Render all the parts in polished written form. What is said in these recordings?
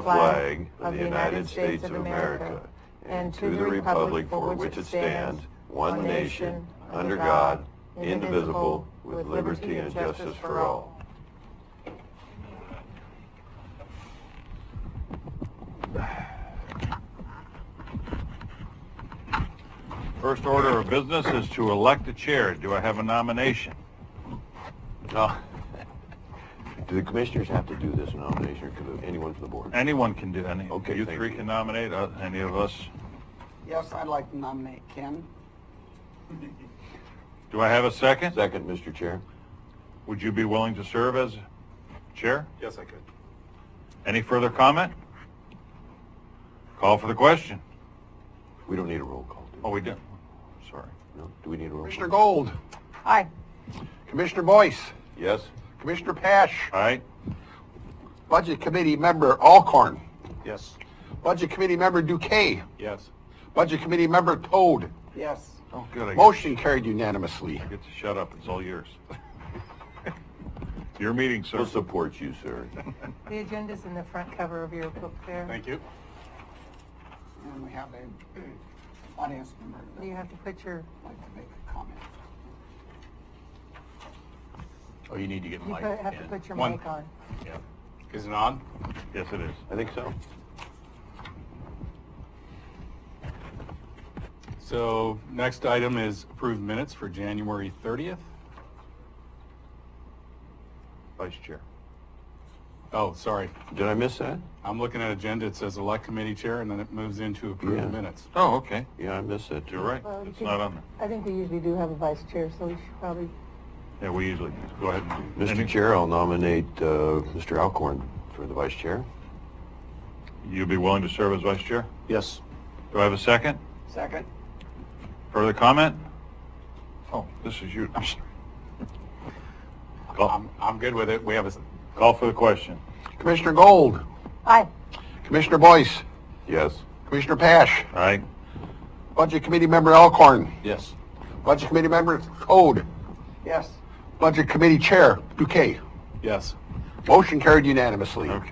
flag of the United States of America and to the republic for which it stands, one nation, under God, indivisible, with liberty and justice for all. First order of business is to elect a chair. Do I have a nomination? No. Do the commissioners have to do this nomination, or could anyone from the board? Anyone can do any. Okay, You thank three you. can nominate any of us. Yes, I'd like to nominate Ken. Do I have a second? Second, Mr. Chair. Would you be willing to serve as chair? Yes, I could. Any further comment? Call for the question. We don't need a roll call, do we? Oh, we did. Sorry. No? Do we need a roll Commissioner call? Gold, Aye. Commissioner Boyce, Yes? Commissioner Pash, All right. Budget Committee Member Alcorn, Yes. Budget Committee Member Duque, Yes. Budget Committee Member Toad. Yes. Oh, good. Motion carried unanimously. I get to shut up. It's all yours. Your meeting, sir. We'll support you, sir. The agenda's in the front cover of your book there. Thank you. And we have a audience member that You would have to put your, like to make a comment. Oh, you need to get you have to put your mic on. Yeah. Is it on? Yes, it is. I think so. So next item is approved minutes for January 30th. Vice Chair. Oh, sorry. Did I miss that? I'm looking at agenda. It says elect committee chair, and then it moves into Yeah. approved minutes. Oh, okay. Yeah, I missed that too. You're right. Well, you It's could- not on there. I think we usually do have a vice chair, so we should probably, Yeah, we usually do. Go ahead. Mr. Chair, I'll nominate Mr. Alcorn for the vice chair. You'd be willing to serve as vice chair? Yes. Do I have a second? Second. Further comment? Oh, this is you. I'm sorry. I'm good with it. We have a Call for the question. Commissioner Gold, aye. Commissioner Boyce, Yes. Commissioner Pash, All right. Budget Committee Member Alcorn, Yes. Budget Committee Member Toad, Yes. Budget Committee Chair Duque. Yes. Motion carried unanimously. Okay.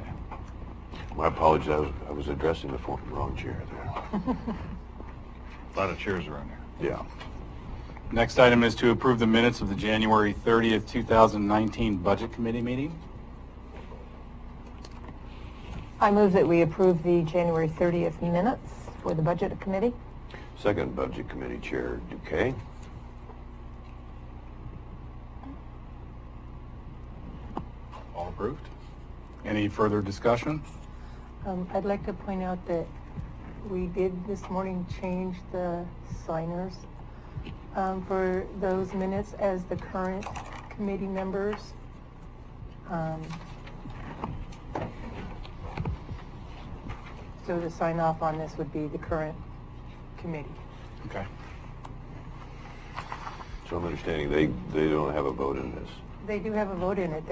My apologies, I was addressing the wrong chair there. A lot of chairs around here. Yeah. Next item is to approve the minutes of the January 30th, 2019 Budget Committee meeting. I move that we approve the January 30th minutes for the Budget Committee. Second, Budget Committee Chair Duque. All approved. Any further discussion? I'd like to point out that we did this morning change the signers for those minutes as the current committee members. So to sign off on this would be the current committee. Okay. So I'm understanding they don't have a vote in this. They do have a vote in it.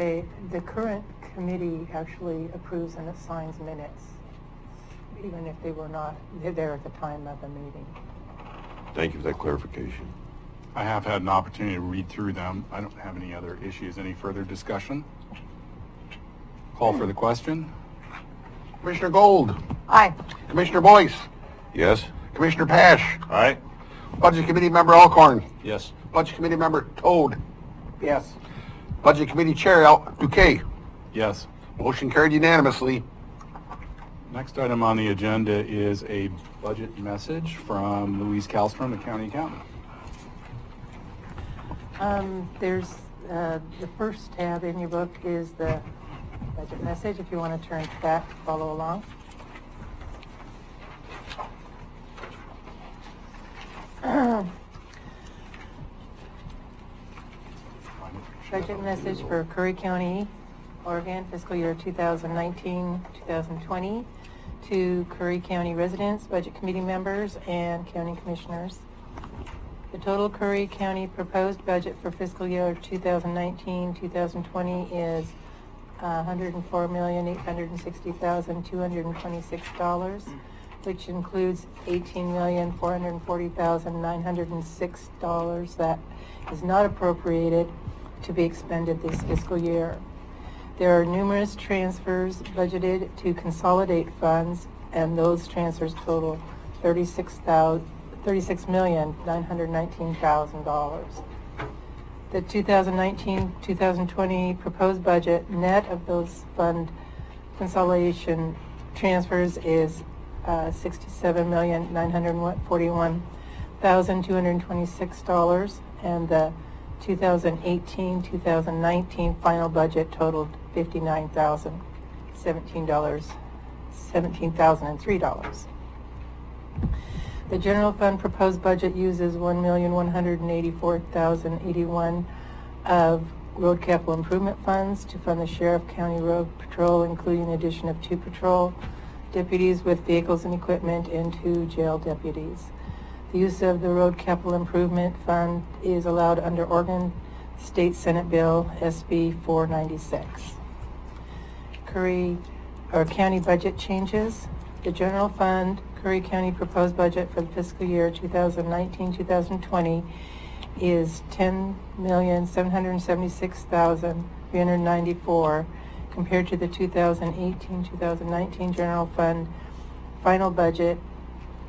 The current committee actually approves and assigns minutes, even if they were not there at the time of the meeting. Thank you for that clarification. I have had an opportunity to read through them. I don't have any other issues. Any further discussion? Call for the question. Commissioner Gold, Aye. Commissioner Boyce, Yes? Commissioner Pash, All right. Budget Committee Member Alcorn, Yes. Budget Committee Member Toad, Yes. Budget Committee Chair Duque. Yes. Motion carried unanimously. Next item on the agenda is a budget message from Louise Kallstrom, the county accountant. There's the first tab in your book is the budget message, if you want to turn to that to follow along. Budget message for Curry County, Oregon, fiscal year 2019-2020 to Curry County residents, budget committee members, and county commissioners. The total Curry County proposed budget for fiscal year 2019-2020 is $104,860,226, which includes $18,440,906 that is not appropriated to be expended this fiscal year. There are numerous transfers budgeted to consolidate funds, and those transfers total $36,919,000. The 2019-2020 proposed budget net of those fund consolidation transfers is $67,941,226, and the 2018-2019 final budget totaled $17,003. The general fund proposed budget uses $1,184,081 of road capital improvement funds to fund the Sheriff County Road Patrol, including the addition of 2 patrol deputies with vehicles and equipment and 2 jail deputies. The use of the road capital improvement fund is allowed under Oregon State Senate Bill SB 496. County budget changes. The general fund Curry County proposed budget for the fiscal year 2019-2020 is $10,776,394 compared to the 2018-2019 general fund final budget,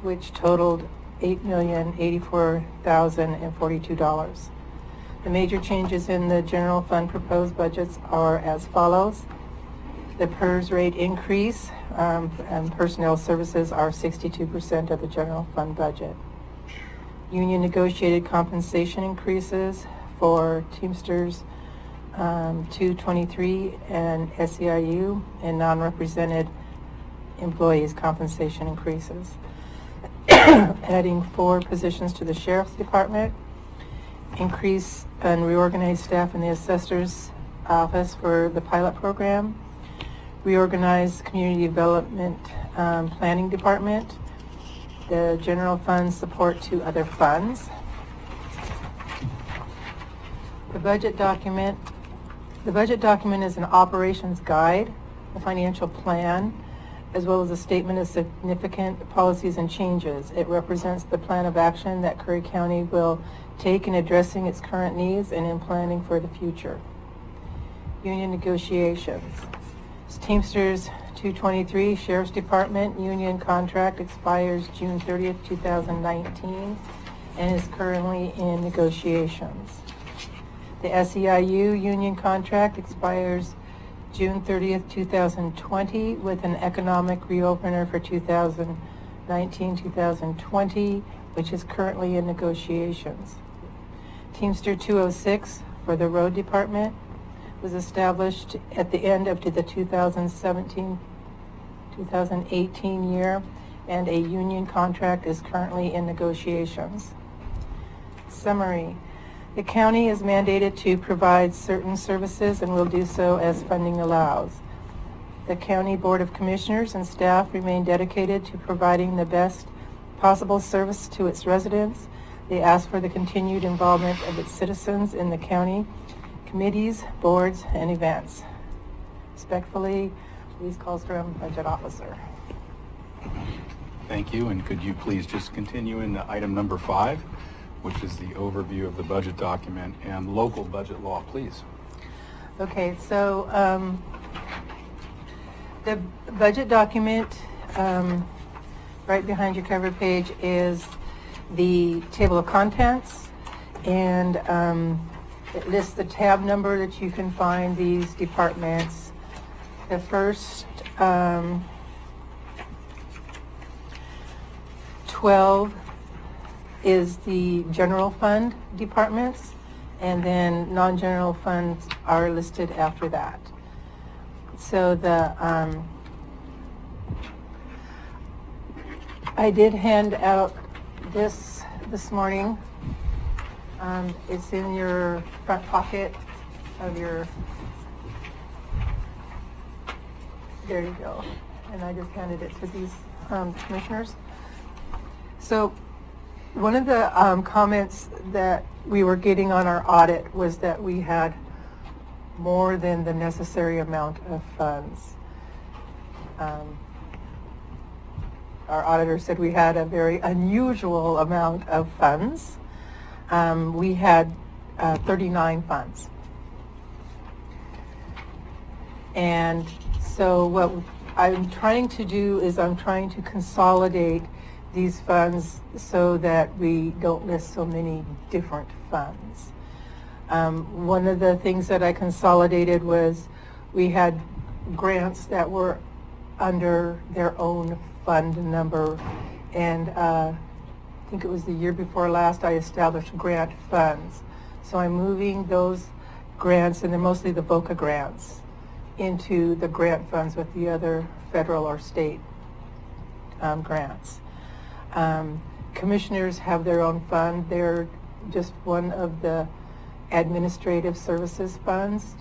which totaled $8,084,042. The major changes in the general fund proposed budgets are as follows. The PERS rate increase and personnel services are 62% of the general fund budget. Union negotiated compensation increases for Teamsters 223 and SEIU and non-represented employees compensation increases. Adding 4 positions to the Sheriff's Department, increase and reorganize staff in the Assessor's Office for the pilot program, reorganize Community Development Planning Department, the general fund support to other funds. The budget document is an operations guide, a financial plan, as well as a statement of significant policies and changes. It represents the plan of action that Curry County will take in addressing its current needs and in planning for the future. Union negotiations. Teamsters 223 Sheriff's Department union contract expires June 30th, 2019 and is currently in negotiations. The SEIU union contract expires June 30th, 2020 with an economic reopener for 2019-2020, which is currently in negotiations. Teamster 206 for the Road Department was established at the end of the 2017-2018 year, and a union contract is currently in negotiations. Summary. The county is mandated to provide certain services and will do so as funding allows. The County Board of Commissioners and staff remain dedicated to providing the best possible service to its residents. They ask for the continued involvement of its citizens in the county committees, boards, and events. Respectfully, Louise Karlstrom, Budget Officer. Thank you, and could you please just continue in item number 5, which is the overview of the budget document and local budget law, please. Okay, so the budget document right behind your cover page is the table of contents, and it lists the tab number that you can find these departments. The first 12 is the general fund departments, and then non-general funds are listed after that. So I did hand out this morning. It's in your front pocket of your, there you go. And I just handed it to these commissioners. So one of the comments that we were getting on our audit was that we had more than the necessary amount of funds. Our auditor said we had a very unusual amount of funds. We had 39 funds. And so what I'm trying to do is I'm trying to consolidate these funds so that we don't list so many different funds. One of the things that I consolidated was we had grants that were under their own fund number, and I think it was the year before last I established grant funds. So I'm moving those grants, and they're mostly the VOCA grants, into the grant funds with the other federal or state grants. Commissioners have their own fund. They're just one of the administrative services funds,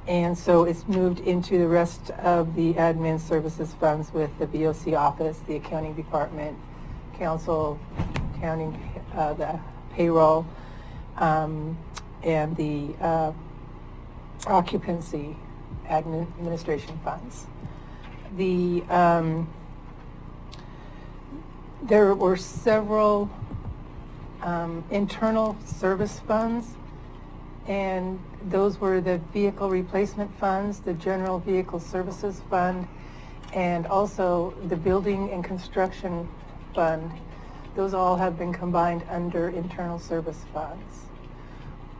and so it's moved into the rest of the admin services funds with the BOC office, the accounting department, council, accounting, the payroll, and the occupancy administration funds. There were several internal service funds, and those were the vehicle replacement funds, the general vehicle services fund, and also the building and construction fund. Those all have been combined under internal service funds.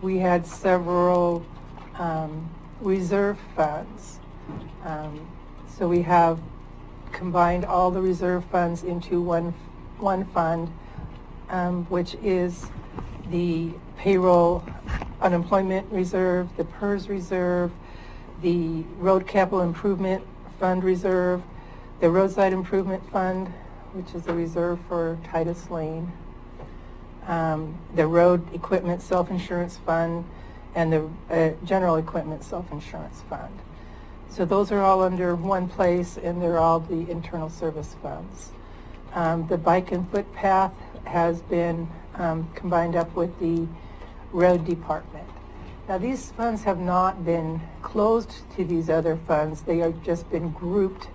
We had several reserve funds. So we have combined all the reserve funds into one fund, which is the payroll unemployment reserve, the PERS reserve, the road capital improvement fund reserve, the roadside improvement fund, which is a reserve for Titus Lane, the road equipment self-insurance fund, and the general equipment self-insurance fund. So those are all under one place, and they're all the internal service funds. The bike and footpath has been combined up with the road department. Now these funds have not been closed to these other funds. They have just been grouped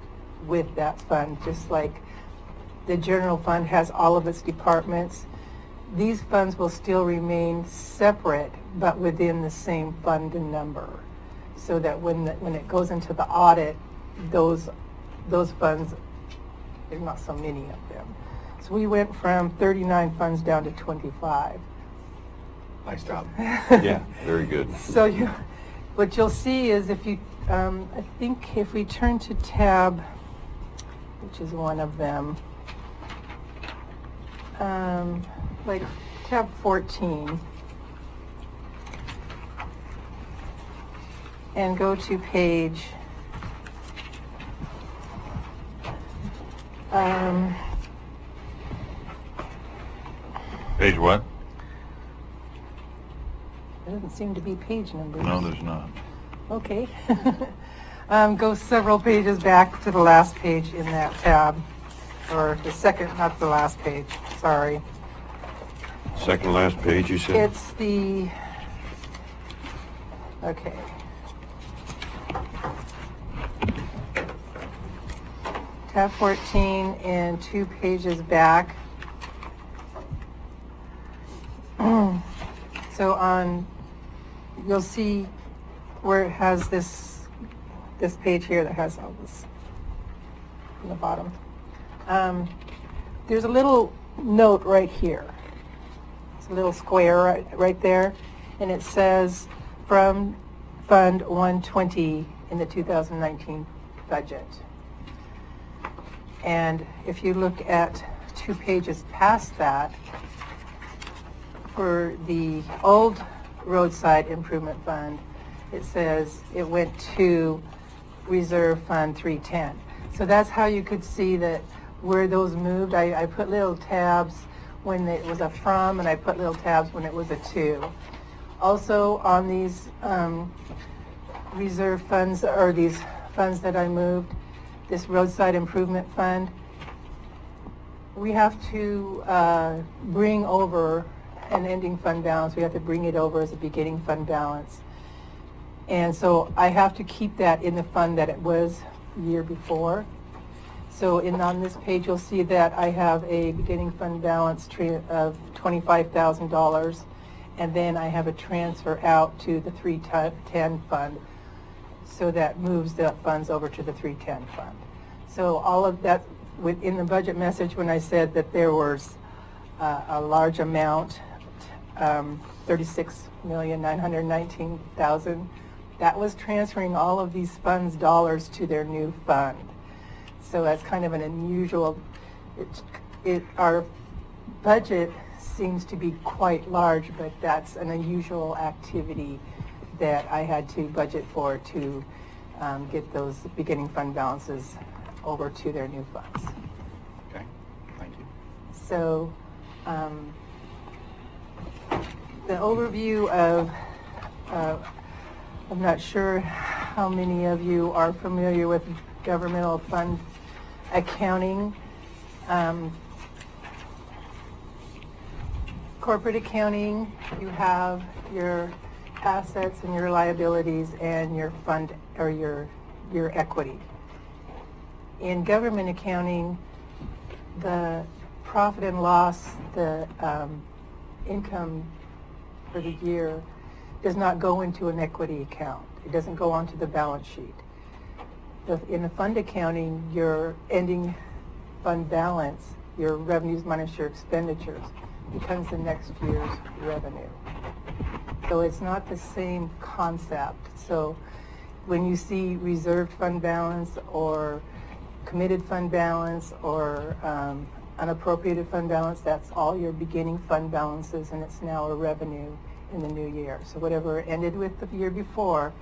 with that fund, just like the general fund has all of its departments. These funds will still remain separate, but within the same fund number, so that when it goes into the audit, those funds, there's not so many of them. So we went from 39 funds down to 25. Nice job. Yeah, very good. So what you'll see is if you, I think if we turn to tab, which is one of them, like tab 14, and go to page Page what? there doesn't seem to be page numbers. No, there's not. Okay. Go several pages back to the last page in that tab, or the second, not the last page, sorry. Second to last page, you said? It's the, okay. Tab 14 and 2 pages back. So you'll see where it has this page here that has all this on the bottom. There's a little note right here. It's a little square right there, and it says from Fund 120 in the 2019 budget. And if you look at 2 pages past that, for the old roadside improvement fund, it says it went to Reserve Fund 310. So that's how you could see that where those moved. I put little tabs when it was a from, and I put little tabs when it was a to. Also on these reserve funds, or these funds that I moved, this roadside improvement fund, we have to bring over an ending fund balance. We have to bring it over as a beginning fund balance. And so I have to keep that in the fund that it was the year before. So on this page, you'll see that I have a beginning fund balance of $25,000, and then I have a transfer out to the 310 fund. So that moves the funds over to the 310 fund. So all of that, within the budget message, when I said that there was a large amount, 36,919,000, that was transferring all of these funds dollars to their new fund. So that's kind of an unusual, our budget seems to be quite large, but that's an unusual activity that I had to budget for to get those beginning fund balances over to their new funds. Okay, thank you. So the overview of, I'm not sure how many of you are familiar with governmental fund accounting. Corporate accounting, you have your assets and your liabilities and your fund or your equity. In government accounting, the profit and loss, the income for the year does not go into an equity account. It doesn't go onto the balance sheet. In the fund accounting, your ending fund balance, your revenues minus your expenditures, becomes the next year's revenue. So it's not the same concept. So when you see reserved fund balance or committed fund balance or unappropriated fund balance, that's all your beginning fund balances, and it's now a revenue in the new year. So whatever ended with the year before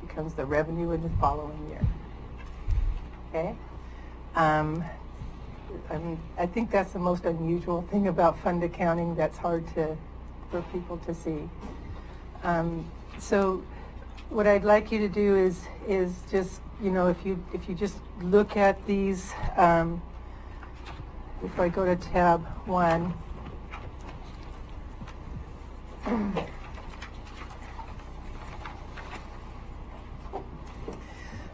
becomes the revenue in the following year. Okay? I think that's the most unusual thing about fund accounting that's hard for people to see. So what I'd like you to do is just, if you just look at these, before I go to tab 1,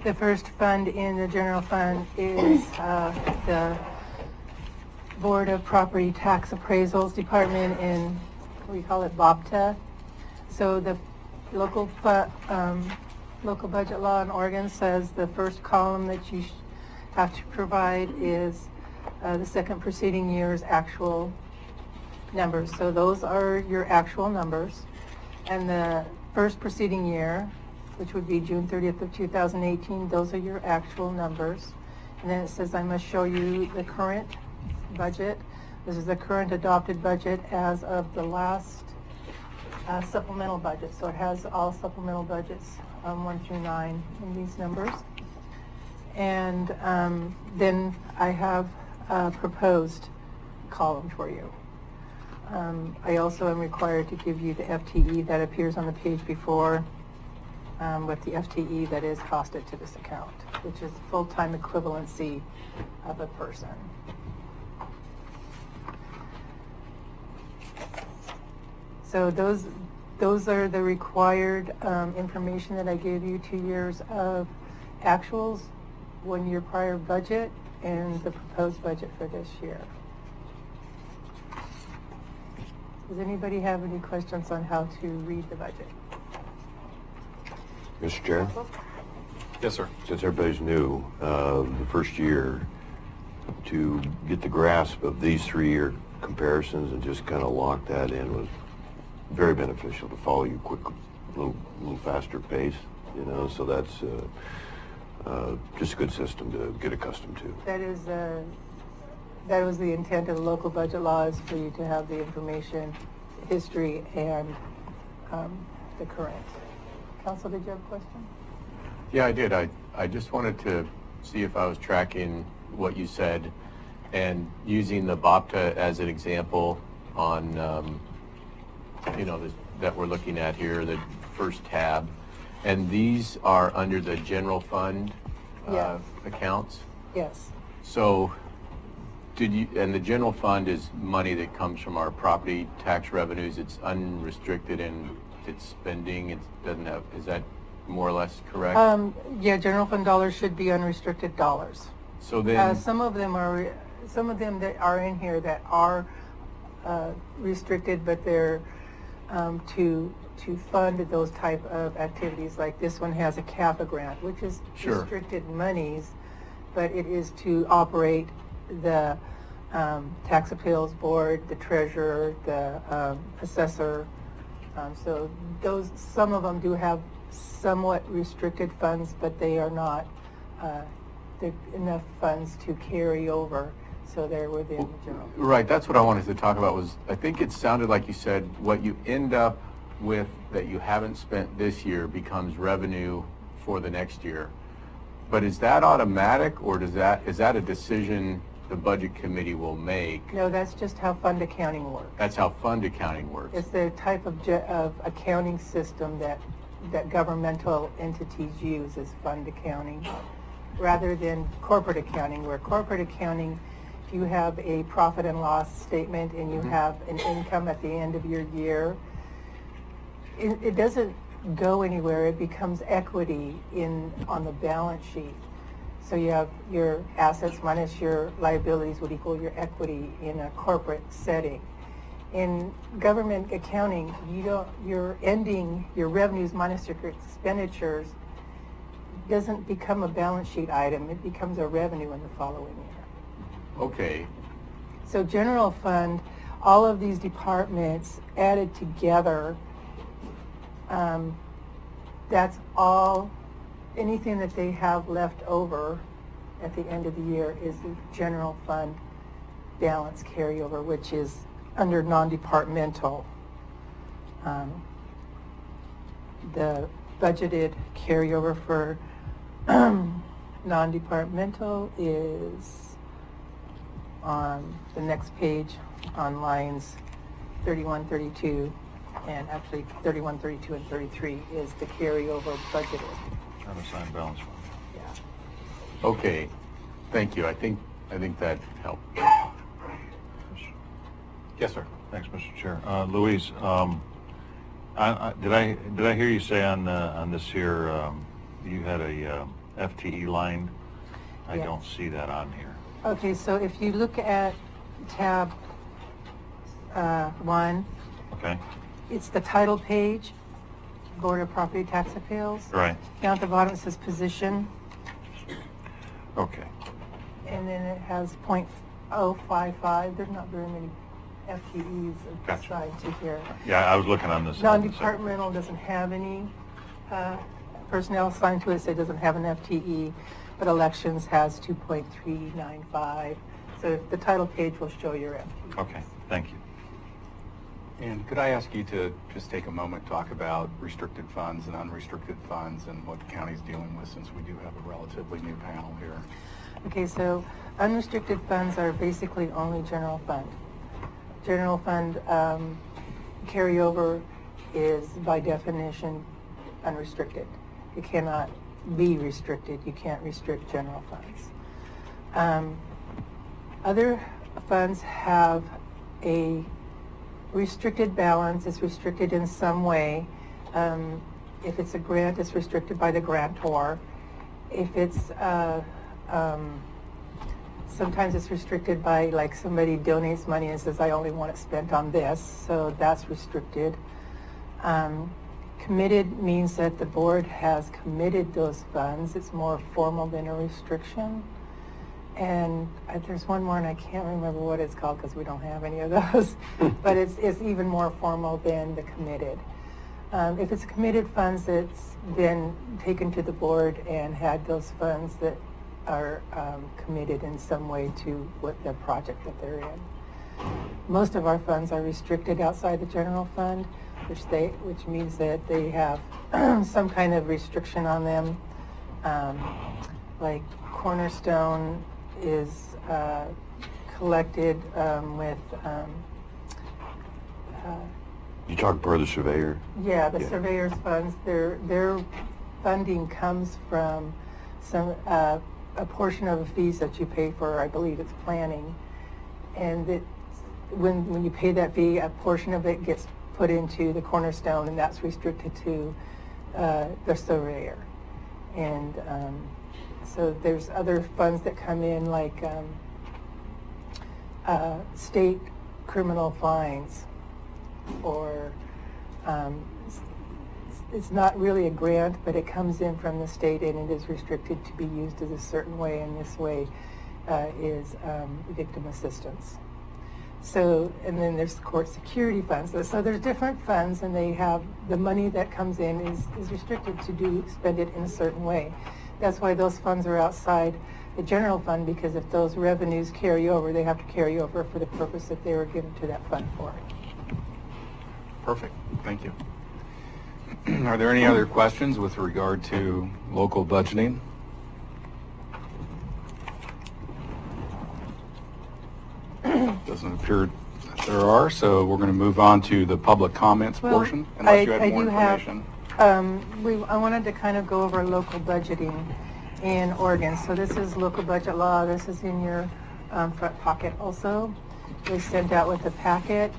the first fund in the general fund is the Board of Property Tax Appraisals Department in, we call it BOPTA. So the local budget law in Oregon says the first column that you have to provide is the second preceding year's actual numbers. So those are your actual numbers. And the first preceding year, which would be June 30th of 2018, those are your actual numbers. And then it says I must show you the current budget. This is the current adopted budget as of the last supplemental budget. So it has all supplemental budgets 1 through 9 in these numbers. And then I have a proposed column for you. I also am required to give you the FTE that appears on the page before with the FTE that is costed to this account, which is full-time equivalency of a person. So those are the required information that I gave you, 2 years of actuals, 1 year prior budget, and the proposed budget for this year. Does anybody have any questions on how to read the budget? Mr. Chair? Yes, sir. Since everybody's new, the first year, to get the grasp of these 3-year comparisons and just kind of lock that in was very beneficial to follow you quick, a little faster pace, so that's just a good system to get accustomed to. That was the intent of the local budget law, is for you to have the information, history, and the current. Council, did you have a question? Yeah, I did. I just wanted to see if I was tracking what you said and using the BOPTA as an example on, that we're looking at here, the first tab. And these are under the general fund Yes. accounts? Yes. So and the general fund is money that comes from our property tax revenues. It's unrestricted in its spending. It doesn't have, is that more or less correct? Yeah, general fund dollars should be unrestricted dollars. So then, Some of them that are in here that are restricted, but they're to to fund those type of activities. Like this one has a CAFA grant, which is Sure. restricted monies, but it is to operate the tax appeals board, the treasurer, the assessor. So those, some of them do have somewhat restricted funds, but they are not enough funds to carry over, so they're within the general. Right, that's what I wanted to talk about was, I think it sounded like you said what you end up with that you haven't spent this year becomes revenue for the next year. But is that automatic, or is that a decision the budget committee will make? No, that's just how fund accounting works. That's how fund accounting works. It's the type of accounting system that governmental entities use as fund accounting, rather than corporate accounting, where corporate accounting, if you have a profit and loss statement and you have an income at the end of your year, it doesn't go anywhere. It becomes equity on the balance sheet. So you have your assets minus your liabilities would equal your equity in a corporate setting. In government accounting, you're ending your revenues minus your expenditures doesn't become a balance sheet item. It becomes a revenue in the following year. Okay, So general fund, all of these departments added together, that's all, anything that they have left over at the end of the year is the general fund balance carryover, which is under non-departmental. The budgeted carryover for non-departmental is on the next page on lines 31, 32, and actually 31, 32, and 33 is the carryover budgeted. Unassigned balance fund. Yeah. okay, thank you. I think that helped. Yes, sir. Thanks, Mr. Chair. Louise, did I hear you say on this here, you had a FTE line? I Yes. don't see that on here. Okay, so if you look at tab 1, Okay, it's the title page, Board of Property Tax Appeals. right, Down at the bottom it says position, okay. and then it has .055. There's not very many FTEs Gotcha. assigned to here. Yeah, I was looking on this. Non-departmental doesn't have any personnel assigned to it, so it doesn't have an FTE, but elections has 2.395. So the title page will show your FTE. Okay, thank you. And could I ask you to just take a moment, talk about restricted funds and unrestricted funds and what the county's dealing with, since we do have a relatively new panel here? Okay, so unrestricted funds are basically only general fund. General fund carryover is by definition unrestricted. It cannot be restricted. You can't restrict general funds. Other funds have a restricted balance. It's restricted in some way. If it's a grant, it's restricted by the grantor. If it's sometimes it's restricted by, like, somebody donates money and says, I only want it spent on this, so that's restricted. Committed means that the board has committed those funds. It's more formal than a restriction. And there's one more, and I can't remember what it's called because we don't have any of those, but it's even more formal than the committed. If it's committed funds that's been taken to the board and had those funds that are committed in some way to what the project that they're in. Most of our funds are restricted outside the general fund, which means that they have some kind of restriction on them. Like Cornerstone is collected with You talk per the surveyor? yeah, the Yeah. surveyor's funds. Their funding comes from some a portion of the fees that you pay for, I believe it's planning, and when you pay that fee, a portion of it gets put into the Cornerstone, and that's restricted to the surveyor. And so there's other funds that come in, like state criminal fines, or it's not really a grant, but it comes in from the state and it is restricted to be used as a certain way, and this way is victim assistance. So, and then there's court security funds. So there's different funds, and they have, the money that comes in is restricted to spend it in a certain way. That's why those funds are outside the general fund, because if those revenues carry over, they have to carry over for the purpose that they were given to that fund for. Perfect, thank you. Are there any other questions with regard to local budgeting? Doesn't appear that there are, so we're going to move on to the public comments portion, unless you had more information. I wanted to kind of go over local budgeting in Oregon. So this is local budget law. This is in your front pocket also. It was sent out with a packet.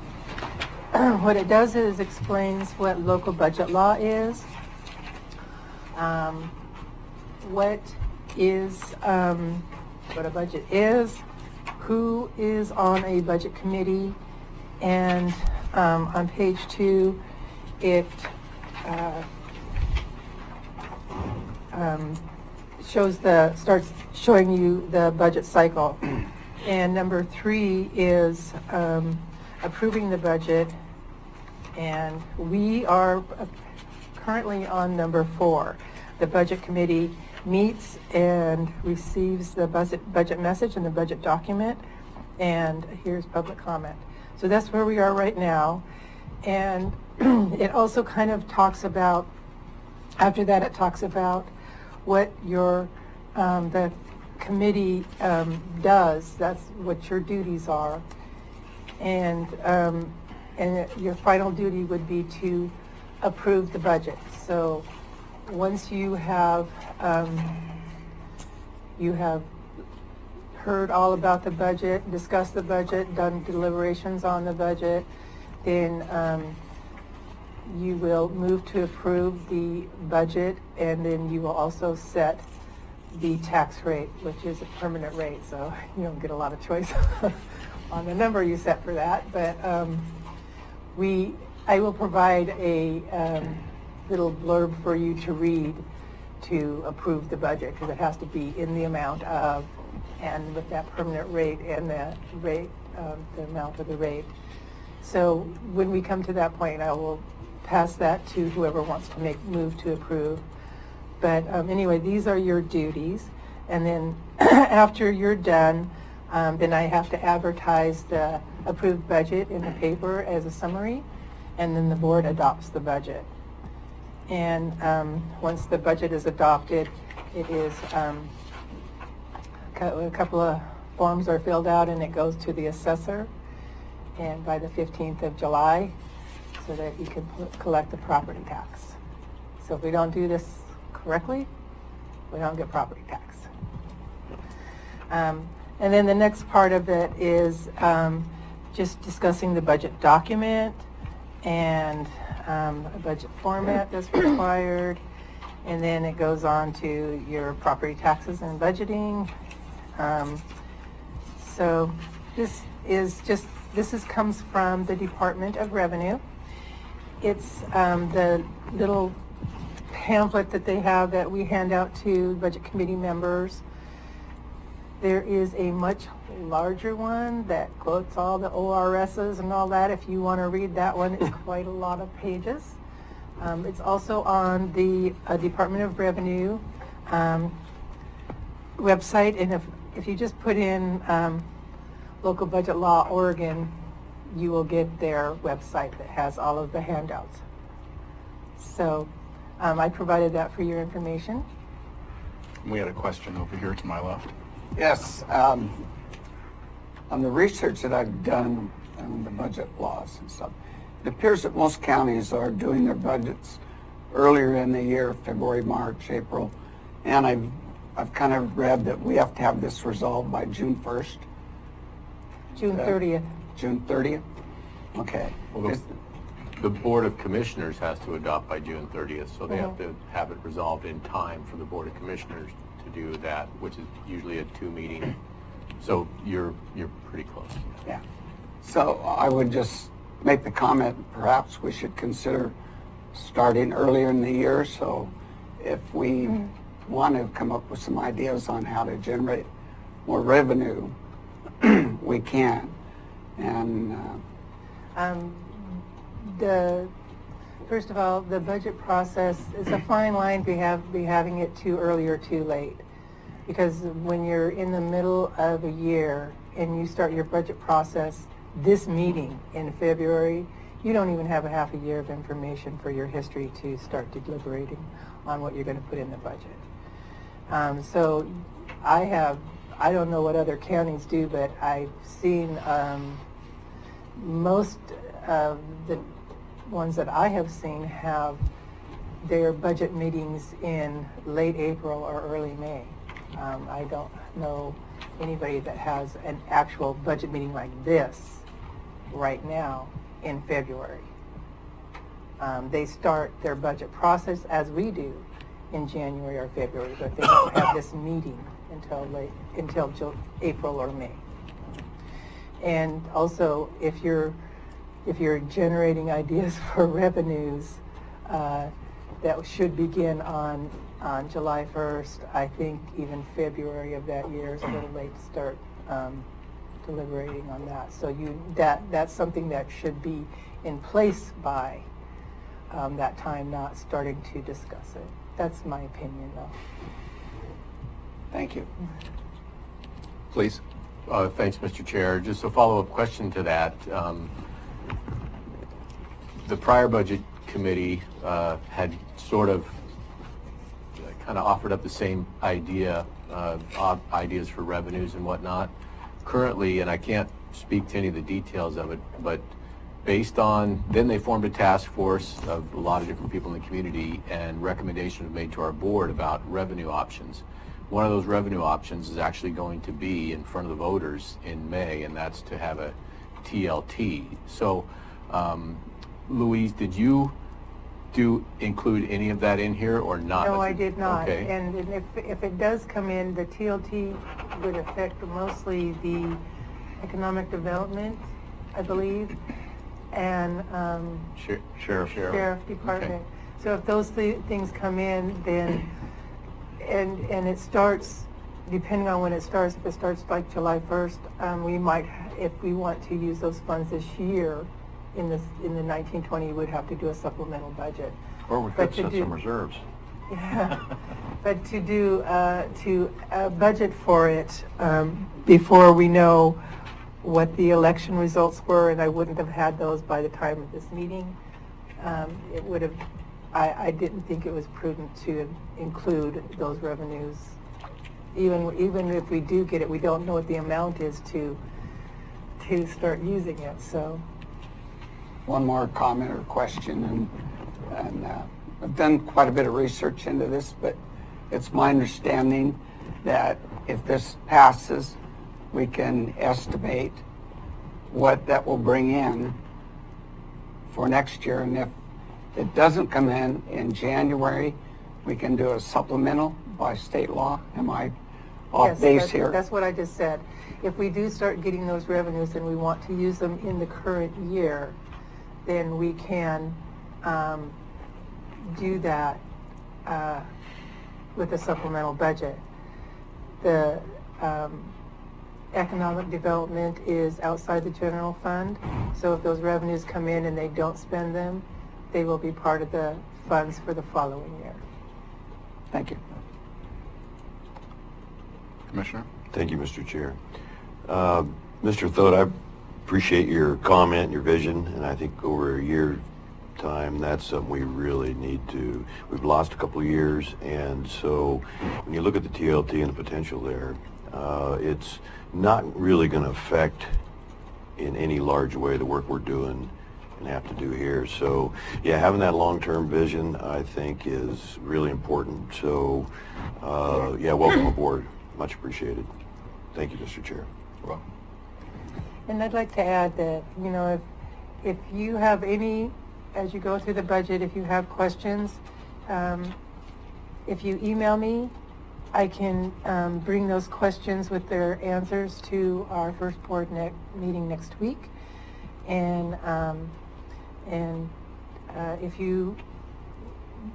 What it does is explains what local budget law is, what a budget is, who is on a budget committee, and on page 2, it starts showing you the budget cycle. And number 3 is approving the budget, and we are currently on number 4. The budget committee meets and receives the budget message and the budget document, and here's public comment. So that's where we are right now. And it also kind of talks about, after that it talks about what your the committee does. That's what your duties are, and your final duty would be to approve the budget. So once you have heard all about the budget, discussed the budget, done deliberations on the budget, then you will move to approve the budget, and then you will also set the tax rate, which is a permanent rate, so you don't get a lot of choice on the number you set for that. But I will provide a little blurb for you to read to approve the budget, because it has to be in the amount of, and with that permanent rate and the rate, the amount of the rate. So when we come to that point, I will pass that to whoever wants to move to approve. But anyway, these are your duties. And then after you're done, then I have to advertise the approved budget in the paper as a summary, and then the board adopts the budget. And once the budget is adopted, it is a couple of forms are filled out, and it goes to the assessor, and by the 15th of July, so that you can collect the property tax. So if we don't do this correctly, we don't get property tax. And then the next part of it is just discussing the budget document and a budget format that's required, and then it goes on to your property taxes and budgeting. So this comes from the Department of Revenue. It's the little pamphlet that they have that we hand out to budget committee members. There is a much larger one that quotes all the ORSs and all that. If you want to read that one, it's quite a lot of pages. It's also on the Department of Revenue website, and if you just put in Local Budget Law Oregon, you will get their website that has all of the handouts. So I provided that for your information. We had a question over here to my left. Yes, on the research that I've done on the budget laws and stuff, it appears that most counties are doing their budgets earlier in the year, February, March, April, and I've kind of read that we have to have this resolved by June 1st. June 30th. June 30th? Okay. Well, the Board of Commissioners has to adopt by June 30th, so they have to have it resolved in time for the Board of Commissioners to do that, which is usually a 2-meeting. So you're pretty close. Yeah. So I would just make the comment, perhaps we should consider starting earlier in the year, so if we want to come up with some ideas on how to generate more revenue, we can. And First of all, the budget process is a fine line be having it too early or too late. Because when you're in the middle of a year and you start your budget process this meeting in February, you don't even have a half a year of information for your history to start deliberating on what you're going to put in the budget. So I don't know what other counties do, but I've seen most of the ones that I have seen have their budget meetings in late April or early May. I don't know anybody that has an actual budget meeting like this right now in February. They start their budget process as we do in January or February, but they don't have this meeting until April or May. And also, if you're generating ideas for revenues that should begin on July 1st, I think even February of that year is a little late to start deliberating on that. So that's something that should be in place by that time, not starting to discuss it. That's my opinion, though. thank you. Please. Thanks, Mr. Chair. Just a follow-up question to that. The prior budget committee had sort of kind of offered up the same idea, ideas for revenues and whatnot. Currently, and I can't speak to any of the details of it, but based on, then they formed a task force of a lot of different people in the community, and recommendations were made to our board about revenue options. One of those revenue options is actually going to be in front of the voters in May, and that's to have a TLT. So, Louise, did you include any of that in here or not? No, I did not. Okay. And if it does come in, the TLT would affect mostly the economic development, I believe, and sheriff department. Okay. So if those things come in, then and it starts, depending on when it starts. If it starts like July 1st, we might, if we want to use those funds this year, in the 1920, we would have to do a supplemental budget. Or we But could to set do- some reserves. Yeah, but to do budget for it before we know what the election results were, and I wouldn't have had those by the time of this meeting, it would have. I didn't think it was prudent to include those revenues. Even if we do get it, we don't know what the amount is to start using it. So. One more comment or question, and I've done quite a bit of research into this, but it's my understanding that if this passes, we can estimate what that will bring in for next year, and if it doesn't come in January, we can do a supplemental by state law. Am I off base here? That's what I just said. If we do start getting those revenues and we want to use them in the current year, then we can do that with a supplemental budget. The economic development is outside the general fund, so if those revenues come in and they don't spend them, they will be part of the funds for the following year. Thank you. Commissioner? Thank you, Mr. Chair. Mr. Thote, I appreciate your comment, your vision, and I think over a year time, that's something we really need to, we've lost a couple of years, and so when you look at the TLT and the potential there, it's not really going to affect in any large way the work we're doing and have to do here. So yeah, having that long-term vision, I think, is really important. So yeah, welcome aboard. Much appreciated. Thank you, Mr. Chair. You're welcome. And I'd like to add that, you know, if you have any, as you go through the budget, if you have questions, if you email me, I can bring those questions with their answers to our first board meeting next week. And if you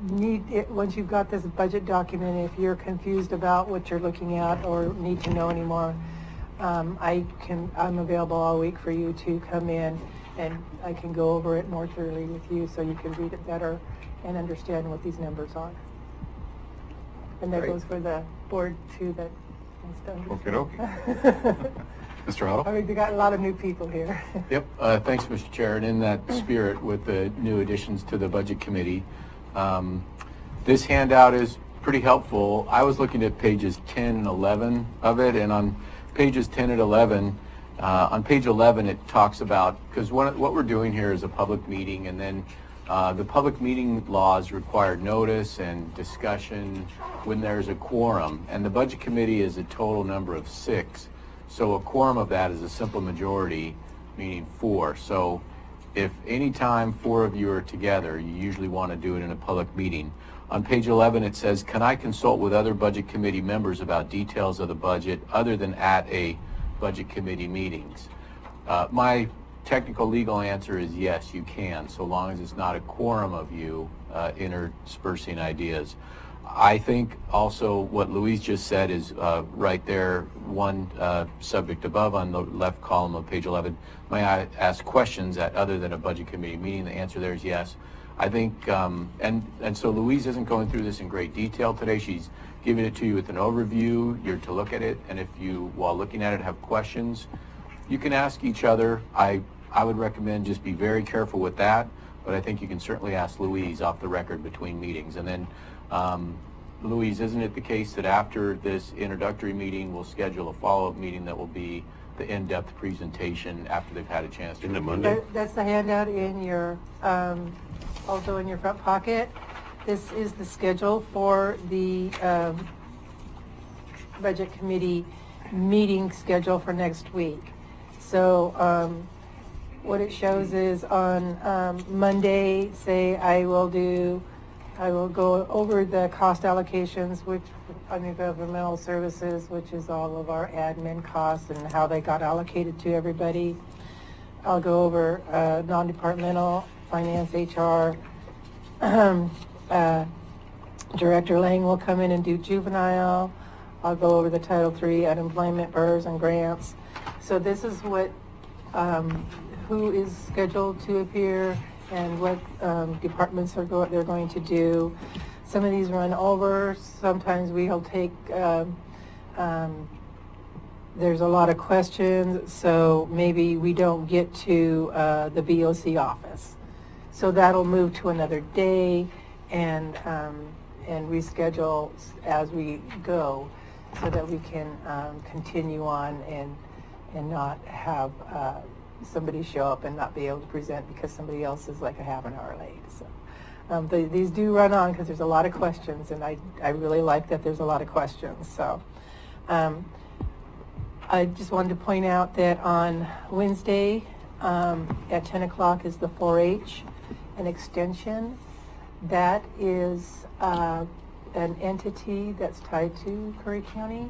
once you've got this budget document, if you're confused about what you're looking at or need to know anymore, I'm available all week for you to come in, and I can go over it more thoroughly with you so you can read it better and understand what these numbers are. And that Great. goes for the board too, that wants to understand. Okey-dokey. Mr. Otto? I mean, we got a lot of new people here. Yep, thanks, Mr. Chair. And in that spirit, with the new additions to the Budget Committee, this handout is pretty helpful. I was looking at pages 10 and 11 of it, and on pages 10 and 11, on page 11 it talks about, because what we're doing here is a public meeting, and then the public meeting laws require notice and discussion when there's a quorum, and the Budget Committee is a total number of 6. So a quorum of that is a simple majority, meaning 4. So if any time 4 of you are together, you usually want to do it in a public meeting. On page 11 it says, can I consult with other Budget Committee members about details of the budget other than at a Budget Committee meetings? My technical legal answer is yes, you can, so long as it's not a quorum of you interspersing ideas. I think also what Louise just said is right there, one subject above on the left column of page 11. May I ask questions at other than a Budget Committee meeting? The answer there is yes. I think, and so Louise isn't going through this in great detail today. She's giving it to you with an overview. You're to look at it, and if you, while looking at it, have questions, you can ask each other. I would recommend just be very careful with that, but I think you can certainly ask Louise off the record between meetings. And then, Louise, isn't it the case that after this introductory meeting, we'll schedule a follow-up meeting that will be the in-depth presentation after they've had a chance to Isn't it review Monday? That's the handout in your, also in your front pocket. This is the schedule for the Budget Committee meeting schedule for next week. So what it shows is on Monday, say I will go over the cost allocations, which under governmental services, which is all of our admin costs and how they got allocated to everybody. I'll go over non-departmental, finance, HR. Director Lang will come in and do juvenile. I'll go over the Title III, unemployment, BRRS, and grants. So this is what, who is scheduled to appear and what departments they're going to do. Some of these run over. Sometimes we'll take, there's a lot of questions, so maybe we don't get to the BOC office. So that'll move to another day and reschedule as we go so that we can continue on and not have somebody show up and not be able to present because somebody else is like a half an hour late. So these do run on because there's a lot of questions, and I really like that there's a lot of questions. So I just wanted to point out that on Wednesday at 10 o'clock is the 4-H, an extension. That is an entity that's tied to Curry County.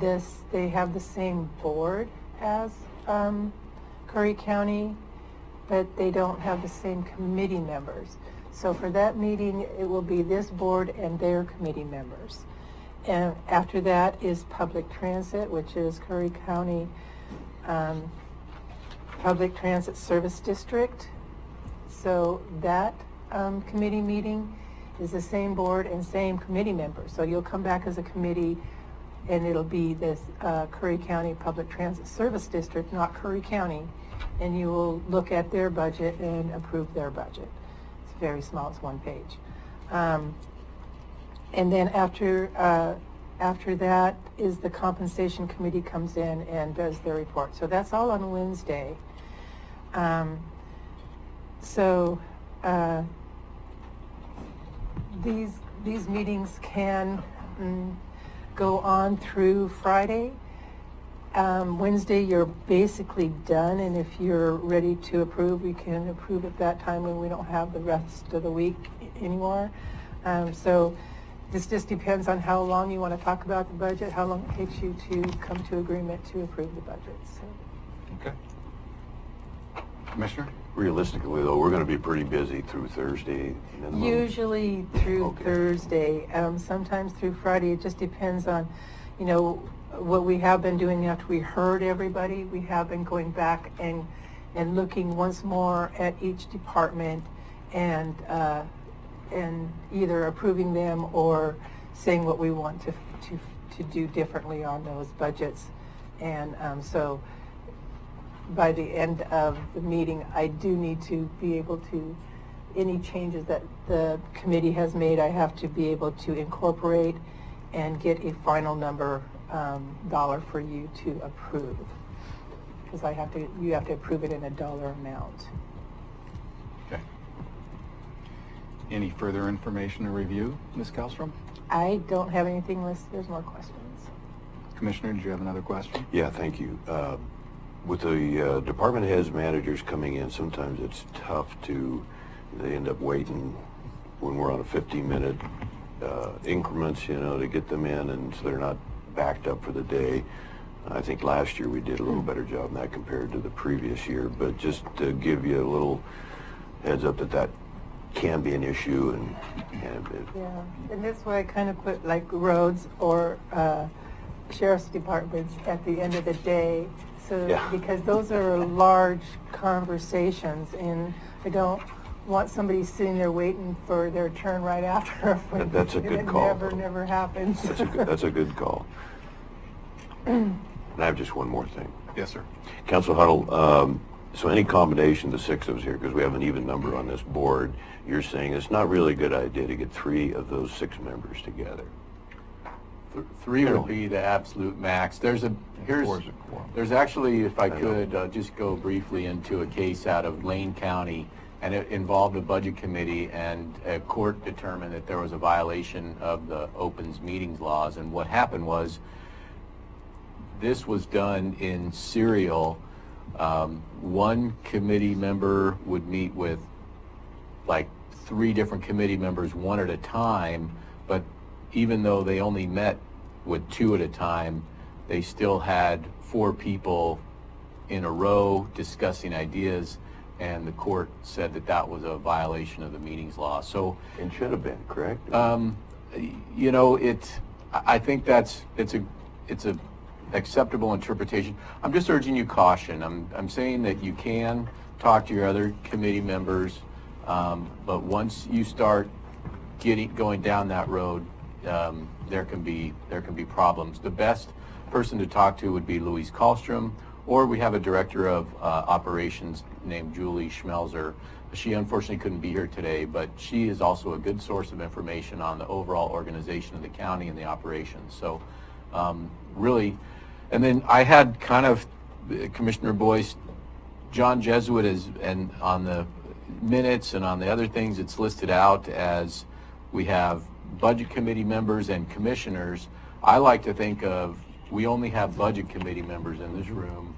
They have the same board as Curry County, but they don't have the same committee members. So for that meeting, it will be this board and their committee members. And after that is Public Transit, which is Curry County Public Transit Service District. So that committee meeting is the same board and same committee members. So you'll come back as a committee, and it'll be this Curry County Public Transit Service District, not Curry County, and you will look at their budget and approve their budget. It's very small, it's one page. And then after that is the Compensation Committee comes in and does their report. So that's all on Wednesday. These meetings can go on through Friday. Wednesday, you're basically done, and if you're ready to approve, we can approve at that time when we don't have the rest of the week anymore. So this just depends on how long you want to talk about the budget, how long it takes you to come to agreement to approve the budget. So. Okay. Commissioner? Realistically, though, we're going to be pretty busy through Thursday. minimum. Usually through Okay. Thursday, sometimes through Friday. It just depends on, what we have been doing after we heard everybody. We have been going back and looking once more at each department and either approving them or saying what we want to do differently on those budgets. And so by the end of the meeting, I do need to be able to, any changes that the committee has made, I have to be able to incorporate and get a final number, dollar for you to approve. Because you have to approve it in a dollar amount. Okay. Any further information or review, Ms. Kallstrom? I don't have anything unless there's more questions. Commissioner, did you have another question? Yeah, thank you. With the department heads, managers coming in, sometimes it's tough they end up waiting when we're on a 15-minute increments, to get them in, and so they're not backed up for the day. I think last year we did a little better job in that compared to the previous year, but just to give you a little heads up that can be an issue, Yeah, and that's why I kind of put like roads or sheriff's departments at the end of the day. So, Yeah. because those are large conversations, and I don't want somebody sitting there waiting for their turn right after. That's a good call. It never happens. that's a good call. And I have just one more thing. Yes, sir. Council Huddle, so any combination of the 6 of us here, because we have an even number on this board, you're saying it's not really a good idea to get 3 of those 6 members together. 3 would be the absolute max. There's actually, if I could, just go briefly into a case out of Lane County, and it involved a budget committee, and a court determined that there was a violation of the opens meetings laws. And what happened was, this was done in serial. One committee member would meet with like 3 different committee members one at a time, but even though they only met with 2 at a time, they still had 4 people in a row discussing ideas, and the court said that was a violation of the meetings law. So, And should have been, correct? I think it's a acceptable interpretation. I'm just urging you caution. I'm saying that you can talk to your other committee members, but once you start going down that road, there can be problems. The best person to talk to would be Louise Kallstrom, or we have a director of operations named Julie Schmelzer. She unfortunately couldn't be here today, but she is also a good source of information on the overall organization of the county and the operations. So really, and then I had kind of, Commissioner Boyce, John Jesuit and on the minutes and on the other things, it's listed out as we have budget committee members and commissioners. I like to think of, we only have budget committee members in this room.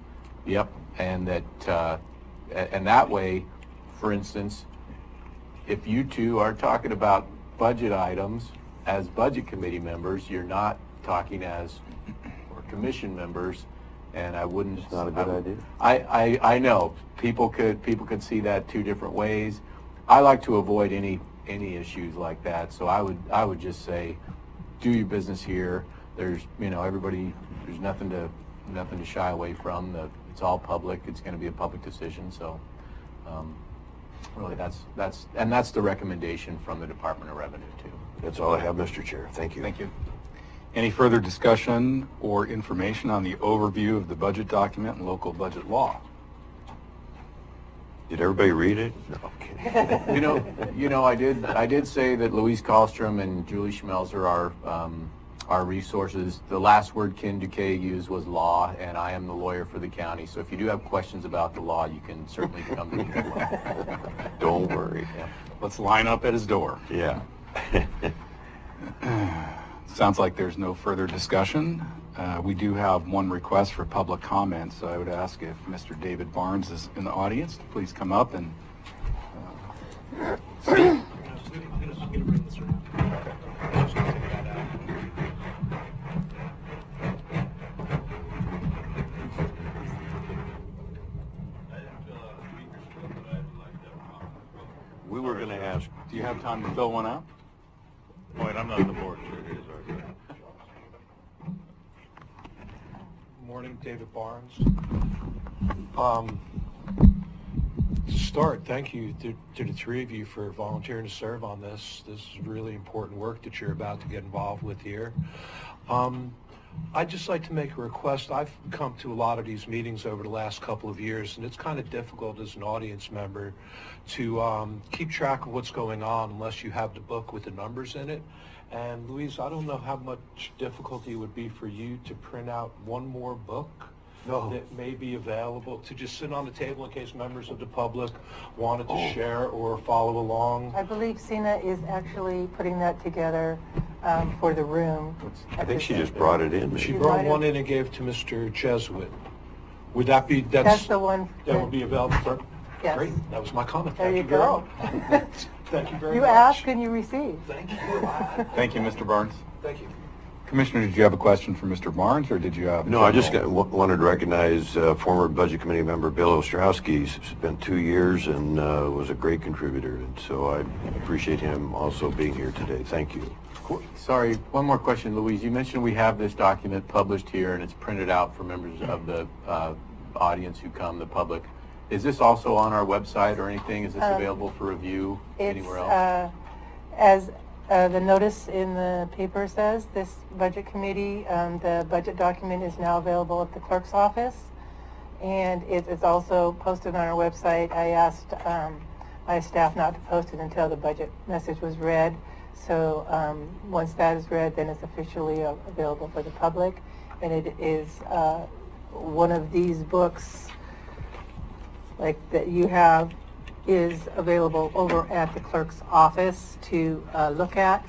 Yep, and that way, for instance, if you two are talking about budget items as budget committee members, you're not talking as or commission members, and I wouldn't. It's not a good idea. I know people could see that 2 different ways. I like to avoid any issues like that, so I would just say, do your business here. There's everybody. There's nothing to shy away from. It's all public. It's going to be a public decision. So really, that's the recommendation from the Department of Revenue too. That's all I have, Mr. Chair. Thank you. Thank you. Any further discussion or information on the overview of the budget document and local budget law? Did everybody read it? No, I'm kidding. I did say that Louise Kallstrom and Julie Schmelzer are our resources. The last word Ken Duque used was law, and I am the lawyer for the county. So if you do have questions about the law, you can certainly come to me as well. Don't worry. Yeah. Let's line up at his door. Yeah. Sounds like there's no further discussion. We do have one request for public comment, so I would ask if Mr. David Barnes is in the audience to please come up and speak. We were going to ask. Do you have time to fill one out? Wait, I'm not the board chair. Morning, David Barnes. To start, thank you to the three of you for volunteering to serve on this. This is really important work that you're about to get involved with here. I'd just like to make a request. I've come to a lot of these meetings over the last couple of years, and it's kind of difficult as an audience member to keep track of what's going on unless you have the book with the numbers in it. And Louise, I don't know how much difficulty it would be for you to print out one more book that may be available to just sit on the table in case members of the public wanted to share or follow along. I believe Sina is actually putting that together for the room. I think she just brought it in. She maybe. brought one in and gave to Mr. Jesuit. Would that be, That's the one. that would be available for? Yes. Great, that was my comment. There Thank you very go. much. Thank you very You much. ask and you receive. Thank you. Thank you, Mr. Barnes. Thank you. Commissioner, did you have a question for Mr. Barnes, or did you have? No, I just wanted to recognize former Budget Committee member Bill Ostrowski. He's spent 2 years and was a great contributor. And so I appreciate him also being here today. Thank you. Sorry, one more question, Louise. You mentioned we have this document published here and it's printed out for members of the audience who come, the public. Is this also on our website or anything? Is this available for review anywhere else? As the notice in the paper says, this budget committee, the budget document is now available at the clerk's office, and it is also posted on our website. I asked my staff not to post it until the budget message was read. So once that is read, then it's officially available for the public, and it is one of these books like that you have is available over at the clerk's office to look at.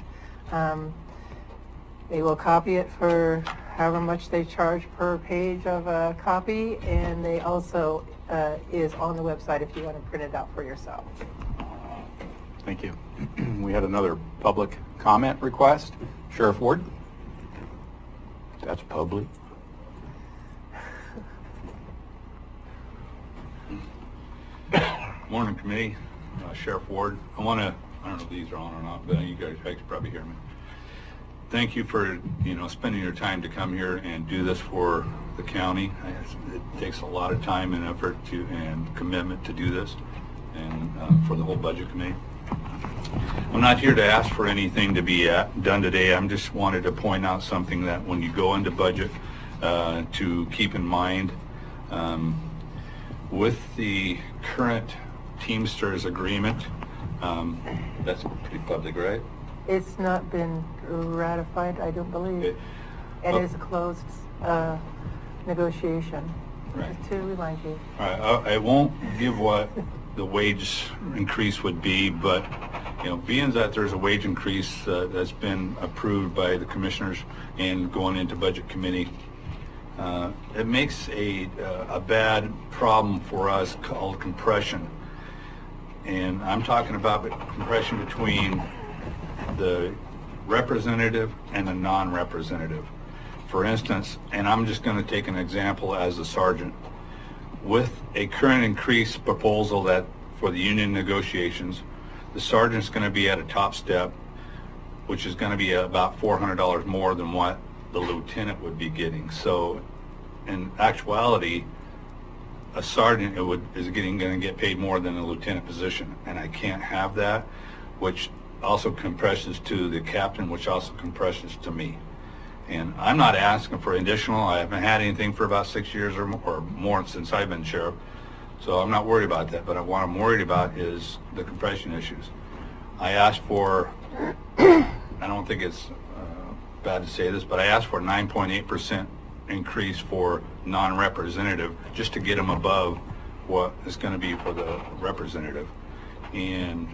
They will copy it for however much they charge per page of a copy, and they also is on the website if you want to print it out for yourself. Thank you. We had another public comment request. Sheriff Ward? That's public. Morning, committee. Sheriff Ward. I want to, I don't know if these are on or not, but you guys can probably hear me. Thank you for, spending your time to come here and do this for the county. It takes a lot of time and effort and commitment to do this, and for the whole budget committee. I'm not here to ask for anything to be done today. I'm just wanted to point out something that when you go into budget, to keep in mind, with the current Teamsters agreement, that's pretty public, right? It's not been ratified, I don't believe. It is a closed negotiation. Right. Just to remind you. I won't give what the wage increase would be, but being that there's a wage increase that's been approved by the commissioners and going into budget committee, it makes a bad problem for us called compression. And I'm talking about compression between the representative and the non-representative. For instance, and I'm just going to take an example as a sergeant, with a current increase proposal that for the union negotiations, the sergeant's going to be at a top step, which is going to be about $400 more than what the lieutenant would be getting. So in actuality, a sergeant is going to get paid more than a lieutenant position, and I can't have that, which also compresses to the captain, which also compresses to me. And I'm not asking for additional. I haven't had anything for about 6 years or more since I've been sheriff, so I'm not worried about that. But what I'm worried about is the compression issues. I asked for, I don't think it's bad to say this, but I asked for 9.8% increase for non-representative just to get them above what it's going to be for the representative, and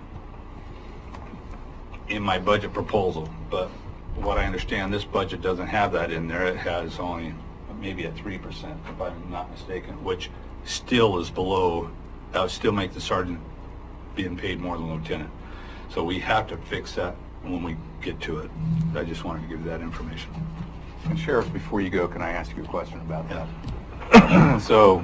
in my budget proposal. But what I understand, this budget doesn't have that in there. It has only maybe at 3%, if I'm not mistaken, which still is below. That would still make the sergeant being paid more than lieutenant. So we have to fix that when we get to it. I just wanted to give you that information. And Sheriff, before you go, can I ask you a question about that? So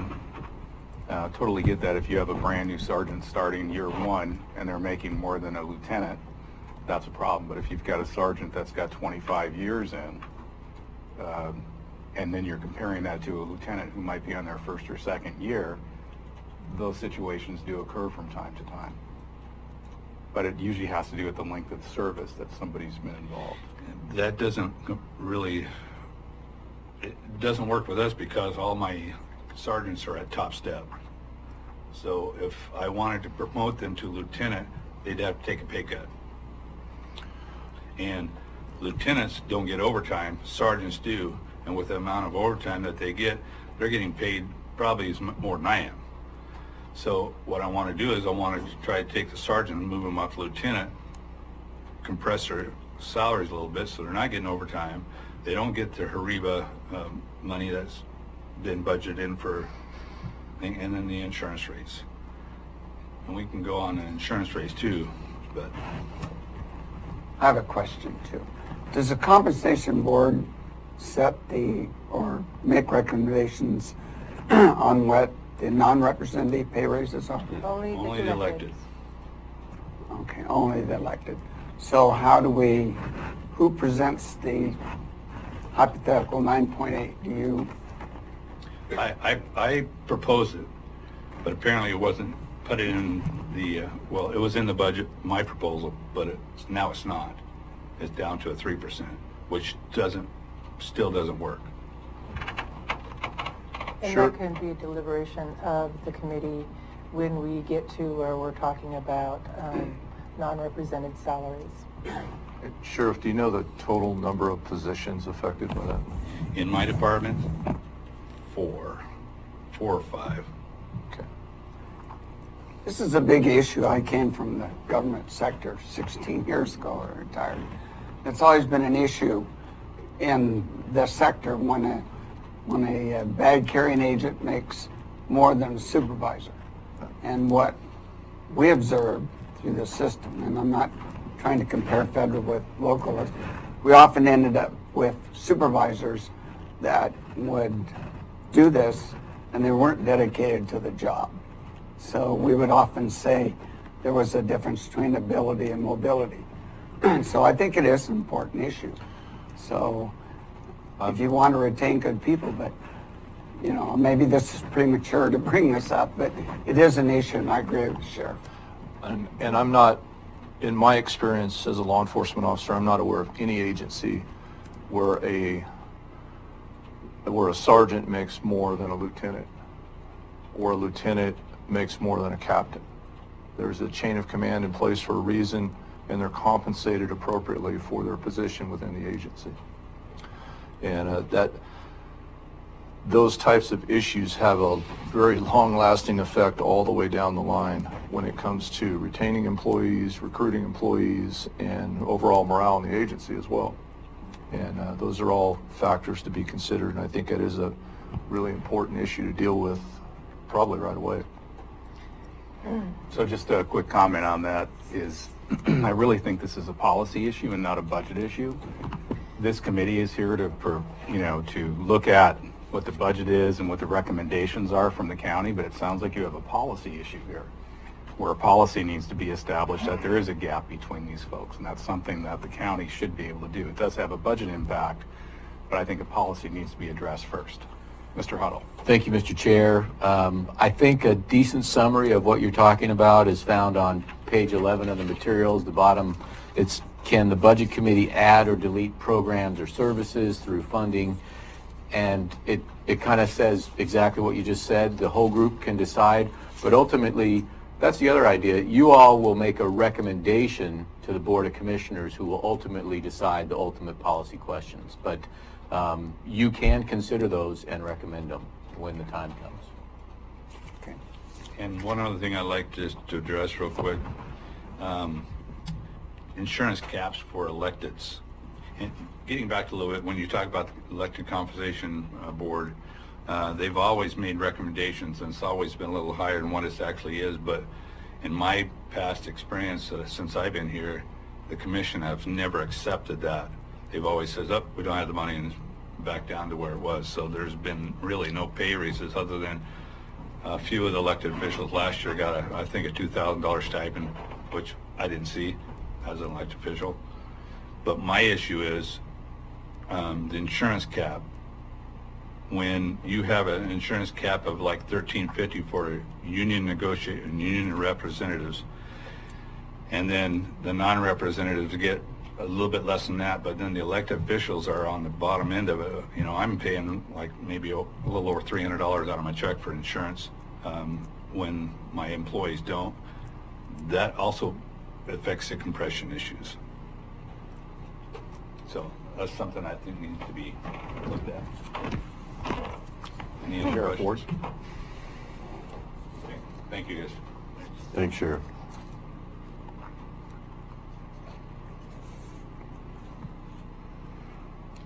totally get that if you have a brand new sergeant starting year one and they're making more than a lieutenant, that's a problem. But if you've got a sergeant that's got 25 years in, and then you're comparing that to a lieutenant who might be on their first or second year, those situations do occur from time to time. But it usually has to do with the length of service that somebody's been involved. That doesn't really, it doesn't work with us because all my sergeants are at top step. So if I wanted to promote them to lieutenant, they'd have to take a pay cut. And lieutenants don't get overtime, sergeants do. And with the amount of overtime that they get, they're getting paid probably more than I am. So what I want to do is I want to try to take the sergeant and move them up to lieutenant, compress their salaries a little bit so they're not getting overtime. They don't get the HARIBA money that's been budgeted in for, and then the insurance rates. And we can go on the insurance rates too, but. I have a question too. Does the compensation board set or make recommendations on what the non-representative pay raises are? Only the elected. Okay, only the elected. So who presents the hypothetical 9.8? Do you? I proposed it, but apparently it wasn't put in the, well, it was in the budget, my proposal, but now it's not. It's down to a 3%, which still doesn't work. And Sure. that can be a deliberation of the committee when we get to where we're talking about non-represented salaries. Sheriff, do you know the total number of positions affected by that? In my department, 4 or 5. Okay. This is a big issue. I came from the government sector 16 years ago, I retired. It's always been an issue in the sector when a bag carrying agent makes more than a supervisor. And what we observed through the system, and I'm not trying to compare federal with local, we often ended up with supervisors that would do this and they weren't dedicated to the job. So we would often say there was a difference between ability and mobility. So I think it is an important issue. So if you want to retain good people, but maybe this is premature to bring this up, but it is an issue, and I agree with the sheriff. And I'm not, in my experience as a law enforcement officer, I'm not aware of any agency where a sergeant makes more than a lieutenant, or a lieutenant makes more than a captain. There's a chain of command in place for a reason, and they're compensated appropriately for their position within the agency. And those types of issues have a very long-lasting effect all the way down the line when it comes to retaining employees, recruiting employees, and overall morale in the agency as well. And those are all factors to be considered, and I think it is a really important issue to deal with probably right away. So just a quick comment on that is I really think this is a policy issue and not a budget issue. This committee is here to look at what the budget is and what the recommendations are from the county, but it sounds like you have a policy issue here where a policy needs to be established that there is a gap between these folks, and that's something that the county should be able to do. It does have a budget impact, but I think a policy needs to be addressed first. Mr. Huddle. Thank you, Mr. Chair. I think a decent summary of what you're talking about is found on page 11 of the materials. The bottom, it's can the Budget Committee add or delete programs or services through funding? And it kind of says exactly what you just said. The whole group can decide, but ultimately, that's the other idea. You all will make a recommendation to the Board of Commissioners who will ultimately decide the ultimate policy questions. But you can consider those and recommend them when the time comes. Okay. And one other thing I'd like just to address real quick, insurance caps for electeds. And getting back a little bit, when you talk about the Elected Compensation Board, they've always made recommendations, and it's always been a little higher than what it actually is. But in my past experience, since I've been here, the commission have never accepted that. They've always said, "Oh, we don't have the money," and back down to where it was. So there's been really no pay raises other than A few of the elected officials last year got, I think, a $2,000 stipend, which I didn't see as an elected official. But my issue is the insurance cap. When you have an insurance cap of like $1,350 for union representatives, and then the non-representatives get a little bit less than that, but then the elected officials are on the bottom end of it. You know, I'm paying like maybe a little over $300 out of my check for insurance when my employees don't. That also affects the compression issues. So that's something I think needs to be looked at. Any other Sheriff Ward? questions? Okay. Thank you, guys. Thanks, Sheriff.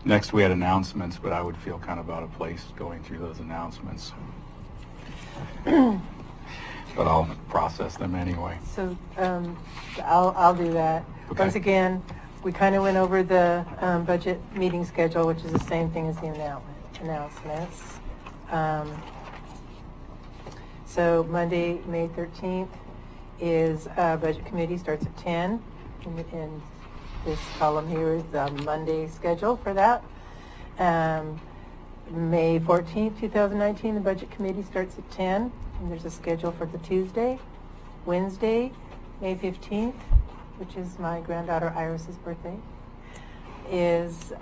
Next, we had announcements, but I would feel kind of out of place going through those announcements. But I'll process them anyway. So I'll do that. Okay. Once again, we kind of went over the budget meeting schedule, which is the same thing as the announcements. So Monday, May 13th is Budget Committee, starts at 10. And this column here is the Monday schedule for that. May 14th, 2019, the Budget Committee starts at 10. And there's a schedule for the Tuesday. Wednesday, May 15th, which is my granddaughter Iris's birthday, is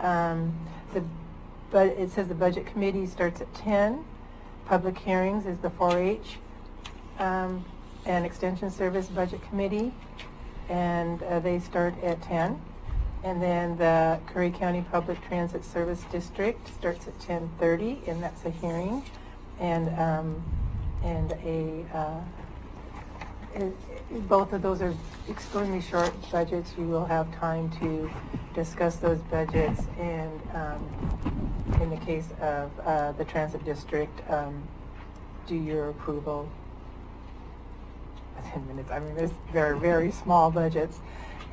but it says the Budget Committee starts at 10. Public hearings is the 4-H and Extension Service Budget Committee, and they start at 10. And then the Curry County Public Transit Service District starts at 10:30, and that's a hearing, both of those are extremely short budgets. You will have time to discuss those budgets, and in the case of the Transit District, do your approval. 10 minutes. I mean, they're very small budgets.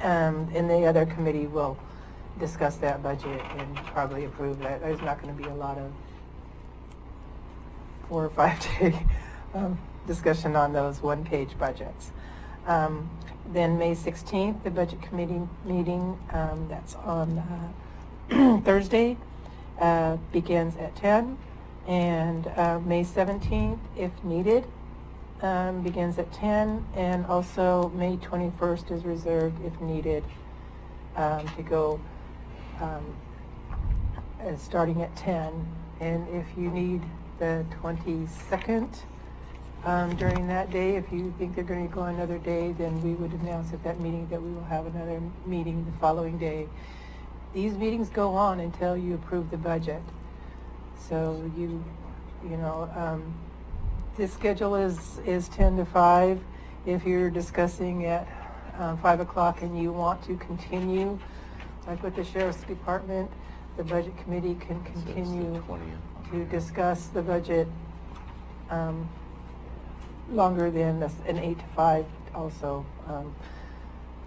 And the other committee will discuss that budget and probably approve that. There's not going to be a lot of 4 or 5 day discussion on those one-page budgets. Then May 16th, the Budget Committee meeting, that's on Thursday, begins at 10. And May 17th, if needed, begins at 10, and also May 21st is reserved if needed to go starting at 10. And if you need the 22nd during that day, if you think they're going to go another day, then we would announce at that meeting that we will have another meeting the following day. These meetings go on until you approve the budget. So you know, this schedule is 10 to 5. If you're discussing at 5 o'clock and you want to continue, like with the Sheriff's Department, the Budget Committee can continue to discuss the budget longer than an 8 to 5 also.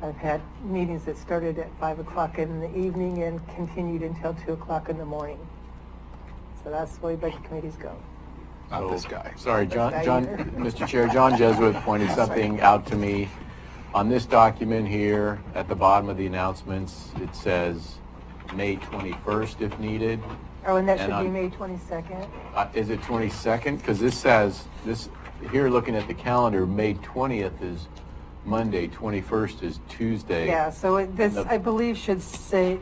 I've had meetings that started at 5 o'clock in the evening and continued until 2 o'clock in the morning. So that's the way budget committees go. Not this guy. Sorry, John, This guy John, either. Mr. Chair, John Jesuit pointed something out to me. On this document here, at the bottom of the announcements, it says May 21st if needed. Oh, and that And should be on- May 22nd. Is it 22nd? Because this says, here looking at the calendar, May 20th is Monday, 21st is Tuesday. Yeah, so this, The- I believe, should say.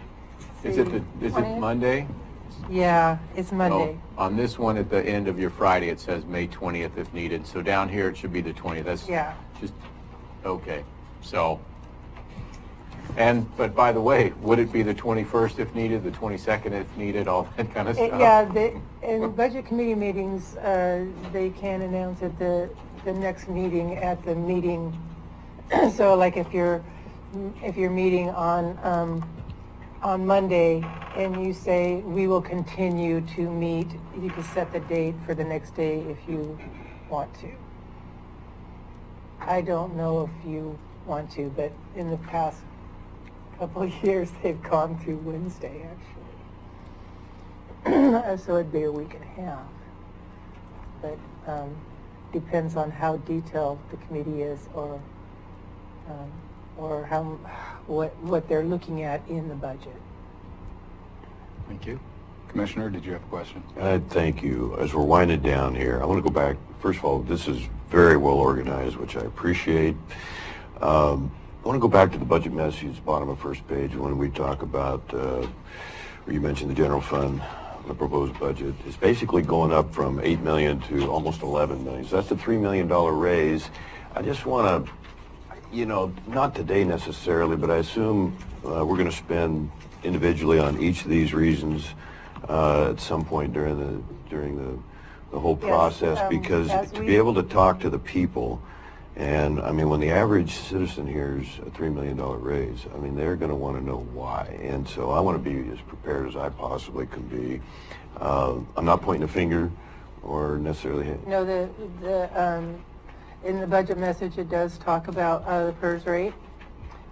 Is it 20th? Monday? Yeah, it's Monday. Oh, on this one at the end of your Friday, it says May 20th if needed. So down here, it should be the 20th. That's Yeah. just, okay. So, but by the way, would it be the 21st if needed, the 22nd if needed, all that kind of stuff? Yeah, in budget committee meetings, they can announce at the next meeting at the meeting. So like if you're meeting on Monday and you say we will continue to meet, you can set the date for the next day if you want to. I don't know if you want to, but in the past couple of years they've gone to Wednesday actually. So it'd be a week and a half. But depends on how detailed the committee is or what they're looking at in the budget. Thank you. Commissioner, did you have a question? Thank you. As we're winding down here, I want to go back. First of all, this is very well organized, which I appreciate. I want to go back to the budget message, bottom of first page, when we talk about, where you mentioned the general fund, the proposed budget. It's basically going up from $8 million to almost $11 million. So that's a $3 million raise. I just want to, you know, not today necessarily, but I assume we're going to spend individually on each of these reasons at some point during the whole process, because to be able to talk to the people, and I mean, when the average citizen hears a $3 million raise, I mean, they're going to want to know why. And so I want to be as prepared as I possibly can be. I'm not pointing a finger or necessarily. No, in the budget message, it does talk about the PERS rate.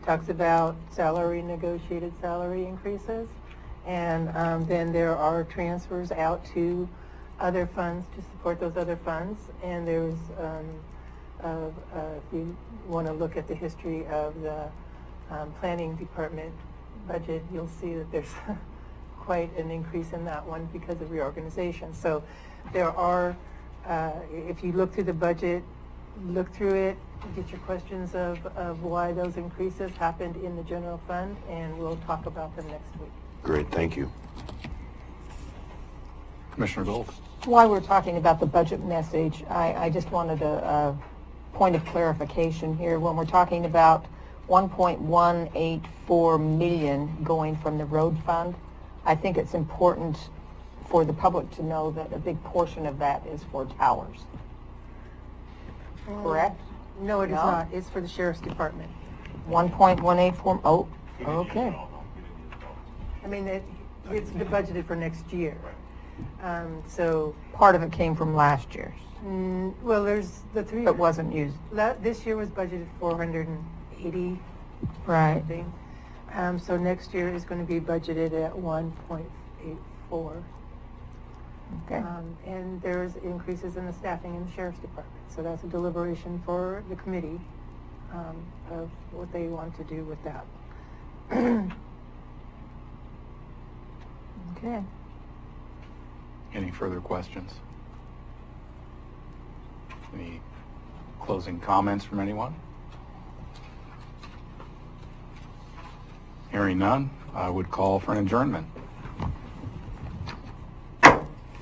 It talks about negotiated salary increases. And then there are transfers out to other funds to support those other funds. And there's, if you want to look at the history of the planning department budget, you'll see that there's quite an increase in that one because of reorganization. So there are, if you look through the budget, look through it, get your questions of why those increases happened in the general fund, and we'll talk about them next week. Great, thank you. Commissioner Gold. While we're talking about the budget message, I just wanted a point of clarification here. When we're talking about 1.184 million going from the road fund, I think it's important for the public to know that a big portion of that is for towers. Correct? No, it is not. It's for the sheriff's department. 1.184, oh, okay. I mean, it's budgeted for next year. So, Part of it came from last year's. well, there's the three. It wasn't used. This year was budgeted 480 Right. something. So next year is going to be budgeted at 1.84. Okay. And there's increases in the staffing in the sheriff's department. So that's a deliberation for the committee of what they want to do with that. Okay. Any further questions? Any closing comments from anyone? Hearing none, I would call for an adjournment.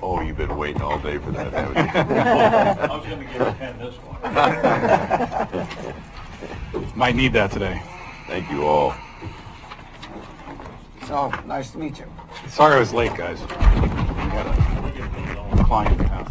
Oh, you've been waiting all day for that, haven't you? I was going to give a 10 this one. Might need that today. Thank you all. So, nice to meet you. Sorry I was late, guys. We had a client in town.